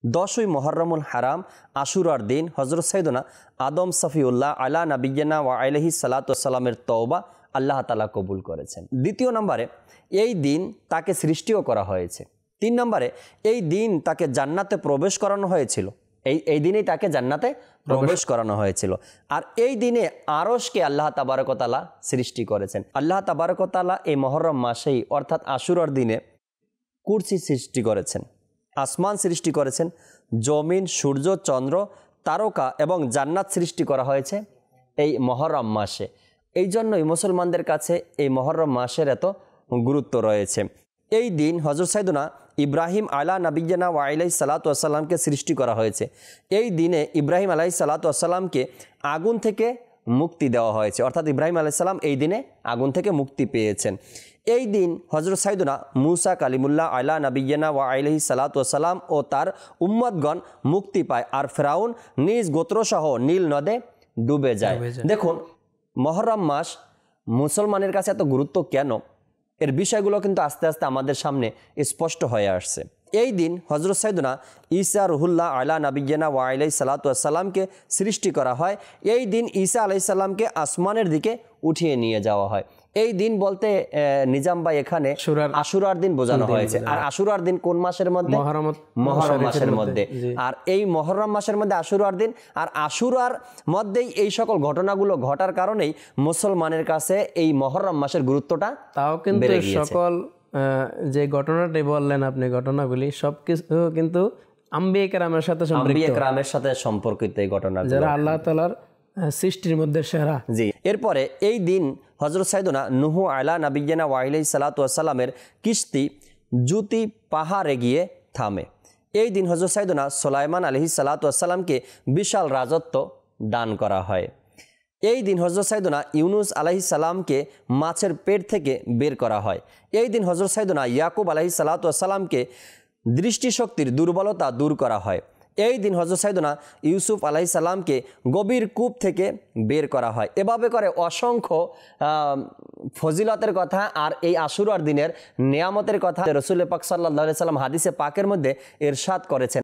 10ই মুহররমুল হারাম আশুরার দিন হযরত সাইয়েদনা আদম সফিউল্লাহ আলা নবিয়্যিনা ওয়া আলাইহি সালাতু ওয়াসসালামের তওবা আল্লাহ তাআলা কবুল করেছেন। দ্বিতীয় নম্বরে এই দিন তাকে সৃষ্টিও করা হয়েছে। 3 নম্বরে এই দিন তাকে জান্নাতে প্রবেশ করানো হয়েছিল। এই দিনেই তাকে জান্নাতে প্রবেশ করানো হয়েছিল। আর এই দিনে আরশকে আল্লাহ তাবারক ওয়া তাআলা সৃষ্টি করেছেন। আল্লাহ তাবারক ওয়া তাআলা এই মুহররম মাসেই অর্থাৎ আশুরার দিনে কুরসি সৃষ্টি করেছেন, আসমান সৃষ্টি করেছেন, জমিন, সূর্য, চন্দ্র, তারকা এবং জান্নাত সৃষ্টি করা হয়েছে এই মুহররম মাসে। এই জন্যই মুসলমানদের কাছে এই মুহররম মাসের এত গুরুত্ব রয়েছে। এই দিন হযরত সাইয়েদনা ইব্রাহিম আলা নবিয়্যিনা ওয়া আলাইহি সালাতু ওয়াসসালামকে সৃষ্টি করা হয়েছে। এই দিনে ইব্রাহিম আলাইহিস সালাতু ওয়াসসালামকে আগুন থেকে মুক্তি দেওয়া হয়েছে, অর্থাৎ ইব্রাহিম আলাইহিস সালাম এই দিনে আগুন থেকে মুক্তি পেয়েছেন। এই দিন হযরত সাইয়েদনা মুসা কালিমুল্লাহ আলা নবিয়্যিনা ওয়া আলাইহি সালাতু ওয়াসসালাম ও তার উম্মতগণ মুক্তি পায়, আর ফেরাউন নিজ গোত্রসহ নীল নদে ডুবে যায়। দেখুন মুহররম মাস মুসলমানের কাছে এত গুরুত্ব কেন, এর বিষয়গুলো কিন্তু আস্তে আস্তে আমাদের সামনে স্পষ্ট হয়ে আসছে। এই দিন হযরত সাইয়েদনা ঈসা রুহুল্লাহ আলা নবিয়্যিনা ওয়া আলাইহি সালাতু ওয়াসসালামকে সৃষ্টি করা হয়। এই দিন ঈসা আলাইহিস সালামকে আসমানের দিকে উঠিয়ে নিয়ে যাওয়া হয়। এই দিন বলতে নিজাম ভাই এখানে আশুরার দিন বোঝানো হয়েছে। আর আশুরার দিন কোন মাসের মধ্যে? মুহররম মাসের মধ্যে। আর এই মুহররম মাসের মধ্যে আশুরার দিন, আর আশুরার মধ্যেই এই সকল ঘটনাগুলো ঘটার কারণেই মুসলমানের কাছে এই মুহররম মাসের গুরুত্বটা তাও কিন্তু সকল যে ঘটনাটি বললেন আপনি, ঘটনাগুলি সবকিছু কিন্তু আম্বিয়া কেরামের সাথে সম্পর্কিত এই ঘটনা, যারা আল্লাহ তাআলার সৃষ্টির মধ্যে সেরা। জি। এরপরে এই দিন হযরত সাইয়েদনা নূহ আলা নবিয়্যিনা ওয়া আলাইহি সালাতু ওয়াসসালামের কিস্তি জুতি পাহাড়ে গিয়ে থামে। এই দিন হযরত সাইয়েদনা সুলাইমান আলাইহিস সালাতু ওয়াসসালামকে বিশাল রাজত্ব দান করা হয়। এই দিন হযরত সাইয়েদনা ইউনুস আলাইহিস সালামকে মাছের পেট থেকে বের করা হয়। এই দিন হযরত সাইয়েদনা ইয়াকুব আলাইহিস সালাতু ওয়াসসালামকে দৃষ্টিশক্তির দুর্বলতা দূর করা হয়। এই দিন হযরত সাইয়েদনা ইউসুফ আলাইহিস সালামকে গভীর কূপ থেকে বের করা হয়। এভাবে করে অসংখ্য ফজিলতের কথা আর এই আশুরার দিনের নিয়ামতের কথা রাসূল পাক সাল্লাল্লাহু আলাইহি সাল্লাম হাদিসে পাকের মধ্যে ইরশাদ করেছেন।